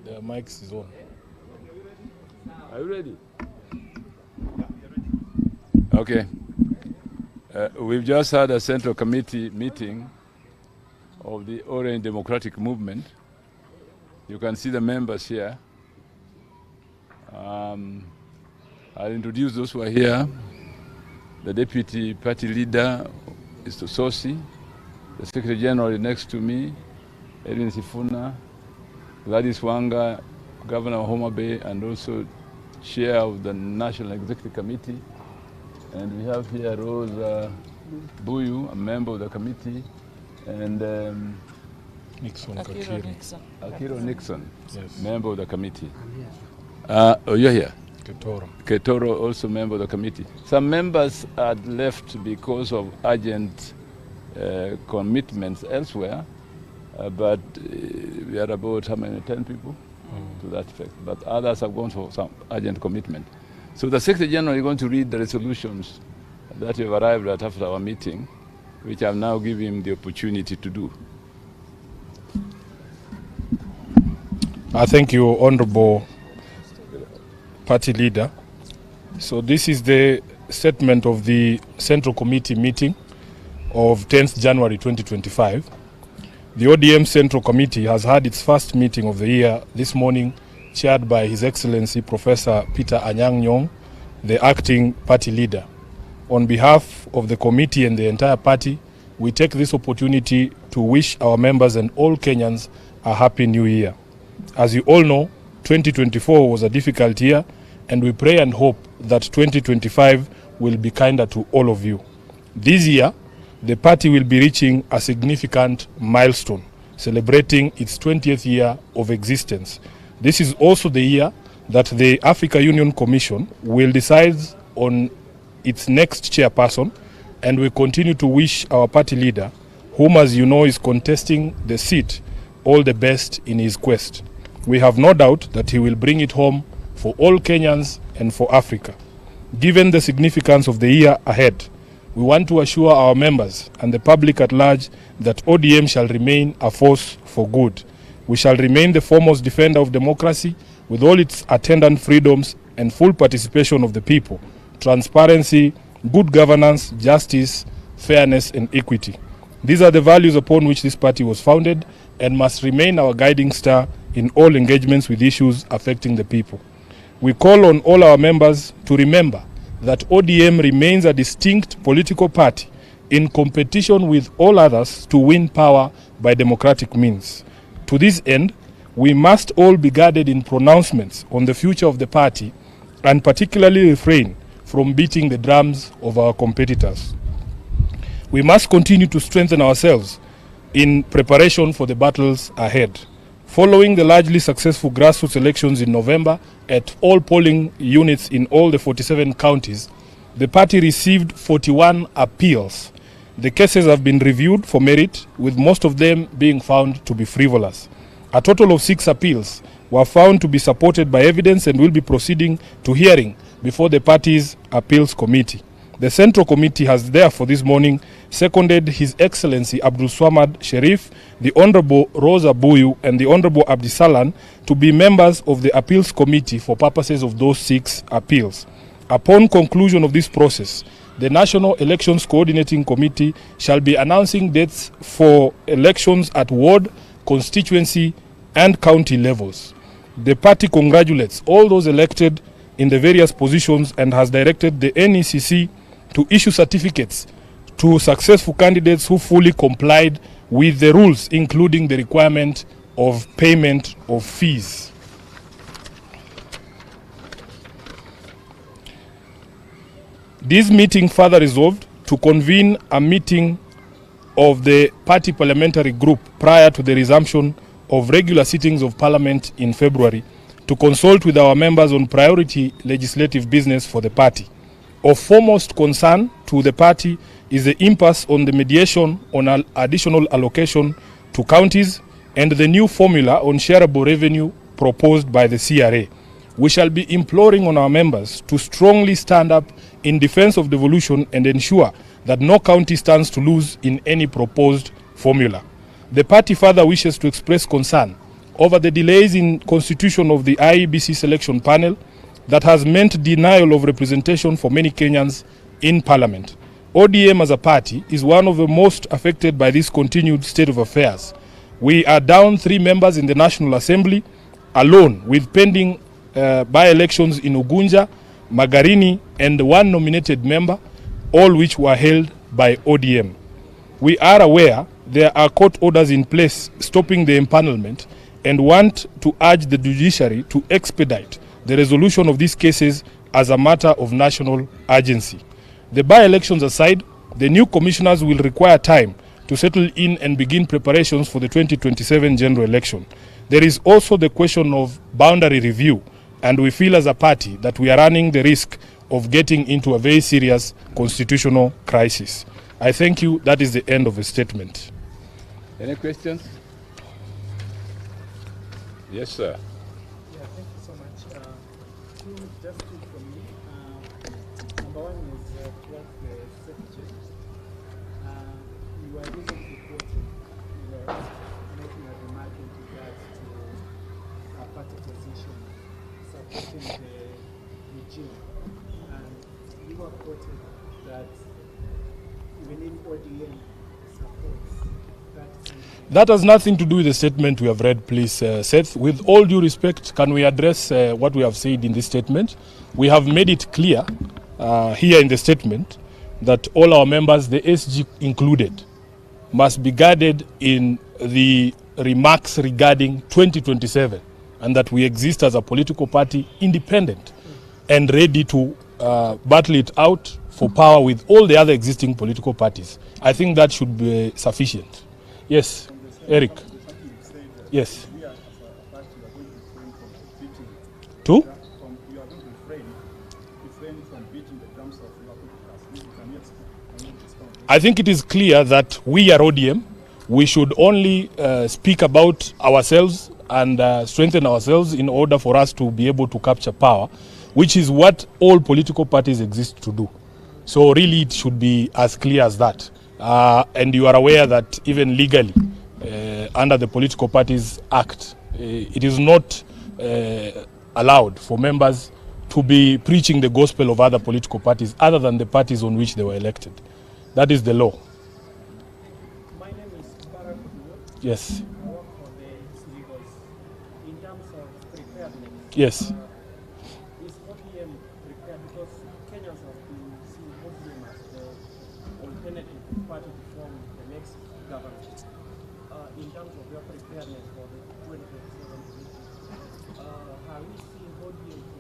The mic is on. Are you ready? Okay. We've just had a Central Committee meeting of the Orange Democratic Movement. You can see the members here. I'll introduce those who are here. The Deputy Party Leader is Sosi. The Secretary General is next to me, Edwin Sifuna, Gladys Wanga, Governor of Homa Bay, and also Chair of the National Executive Committee. And we have here Rose Buyu, a member of the committee, and Akiro Nixon, Yes. member of the committee. Oh, you're here? Ketoro. Also member of the committee. Some members had left because of urgent commitments elsewhere, but we are about how many, 10 people to that effect. But others have gone for some urgent commitment. So the Secretary General is going to read the resolutions that we've arrived at after our meeting, which I've now given him the opportunity to do. I thank you, Honorable Party Leader. So this is the statement of the Central Committee meeting of 10th January 2025. The ODM Central Committee has had its first meeting of the year this morning, chaired by His Excellency Professor Peter Anyang' Nyong'o, the acting party leader. On behalf of the committee and the entire party, we take this opportunity to wish our members and all Kenyans a happy new year. As you all know, 2024 was a difficult year, and we pray and hope that 2025 will be kinder to all of you. This year, the party will be reaching a significant milestone, celebrating its 20th year of existence. This is also the year that the Africa Union Commission will decide on its next chairperson, and we continue to wish our party leader, whom as you know is contesting the seat, all the best in his quest. We have no doubt that he will bring it home for all Kenyans and for Africa. Given the significance of the year ahead, we want to assure our members and the public at large that ODM shall remain a force for good. We shall remain the foremost defender of democracy with all its attendant freedoms and full participation of the people, transparency, good governance, justice, fairness, and equity. These are the values upon which this party was founded and must remain our guiding star in all engagements with issues affecting the people. We call on all our members to remember that ODM remains a distinct political party in competition with all others to win power by democratic means. To this end, we must all be guarded in pronouncements on the future of the party and particularly refrain from beating the drums of our competitors. We must continue to strengthen ourselves in preparation for the battles ahead. Following the largely successful grassroots elections in November at all polling units in all the 47 counties, the party received 41 appeals. The cases have been reviewed for merit, with most of them being found to be frivolous. A total of 6 appeals were found to be supported by evidence and will be proceeding to hearing before the party's appeals committee. The Central Committee has therefore this morning seconded His Excellency Abdul Swamad Sherif, the Honorable Rosa Buyu, and the Honorable Abdisalan to be members of the Appeals Committee for purposes of those 6 appeals. Upon conclusion of this process, the National Elections Coordinating Committee shall be announcing dates for elections at ward, constituency, and county levels. The party congratulates all those elected in the various positions and has directed the NECC to issue certificates to successful candidates who fully complied with the rules, including the requirement of payment of fees. This meeting further resolved to convene a meeting of the party parliamentary group prior to the resumption of regular sittings of Parliament in February to consult with our members on priority legislative business for the party. Of foremost concern to the party is the impasse on the mediation on an additional allocation to counties and the new formula on shareable revenue proposed by the CRA. We shall be imploring on our members to strongly stand up in defense of devolution and ensure that no county stands to lose in any proposed formula. The party further wishes to express concern over the delays in constitution of the IEBC selection panel that has meant denial of representation for many Kenyans in parliament. ODM as a party is one of the most affected by this continued state of affairs. We are down 3 members in the National Assembly alone, with pending by-elections in Ugunja, Magarini, and 1 nominated member, all which were held by ODM. We are aware there are court orders in place stopping the empanelment and want to urge the judiciary to expedite the resolution of these cases as a matter of national urgency. The by-elections aside, the new commissioners will require time to settle in and begin preparations for the 2027 general election. There is also the question of boundary review, and we feel as a party that we are running the risk of getting into a very serious constitutional crisis. I thank you. That is the end of the statement. Any questions? Yes, sir. Yeah, thank you so much. Just two from me. Number one is towards the secretary. You were recently quoted, making a remark in regards to a party position supporting the regime. And you were quoted that we need ODM supports that. That has nothing to do with the statement we have read, please, Seth. With all due respect, can we address what we have said in this statement? We have made it clear here in the statement that all our members, the SG included, must be guided in the remarks regarding 2027, and that we exist as a political party independent and ready to battle it out for power with all the other existing political parties. I think that should be sufficient. Yes, Eric. Yes. Two? I think it is clear that we are ODM. We should only speak about ourselves and strengthen ourselves in order for us to be able to capture power, which is what all political parties exist to do. So really it should be as clear as that. And you are aware that even legally, under the Political Parties Act, it is not allowed for members to be preaching the gospel of other political parties other than the parties on which they were elected. That is the law. My name is Barack. Yes. I work for the Legals. In terms of preparedness, Yes. is ODM prepared? Because Kenyans have been seeing ODM as the alternative party to form the next government. In terms of your preparedness for the 2027 election, have we seen ODM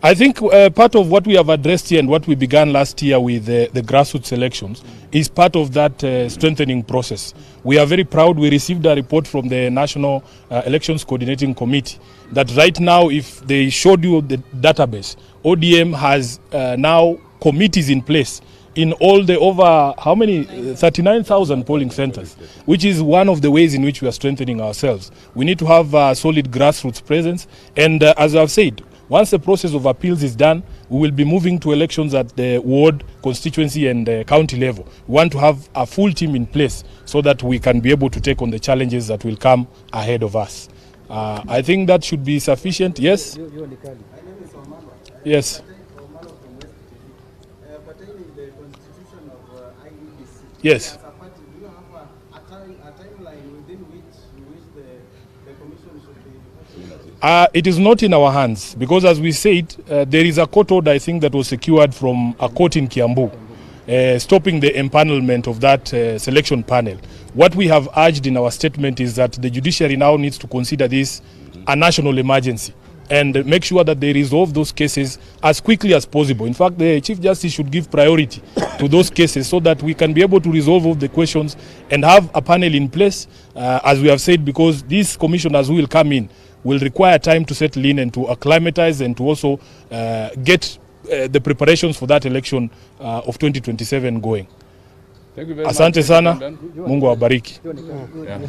I think part of what we have addressed here and what we began last year with the grassroots elections is part of that strengthening process. We are very proud. We received a report from the National Elections Coordinating Committee that right now, if they showed you the database, ODM has now committees in place in all the over, how many, 39,000 polling centers, which is one of the ways in which we are strengthening ourselves. We need to have a solid grassroots presence. And as I've said, once the process of appeals is done, we will be moving to elections at the ward, constituency, and county level. We want to have a full team in place so that we can be able to take on the challenges that will come ahead of us. I think that should be sufficient. Yes? Yes. Yes. It is not in our hands because, as we said, there is a court order, I think, that was secured from a court in Kiambu, stopping the empanelment of that selection panel. What we have urged in our statement is that the judiciary now needs to consider this a national emergency and make sure that they resolve those cases as quickly as possible. In fact, the Chief Justice should give priority to those cases so that we can be able to resolve all the questions and have a panel in place, as we have said, because these commissioners who will come in will require time to settle in and to acclimatize and to also get the preparations for that election of 2027 going. Thank you very Asante much. sana. Mungu awabariki. Yeah.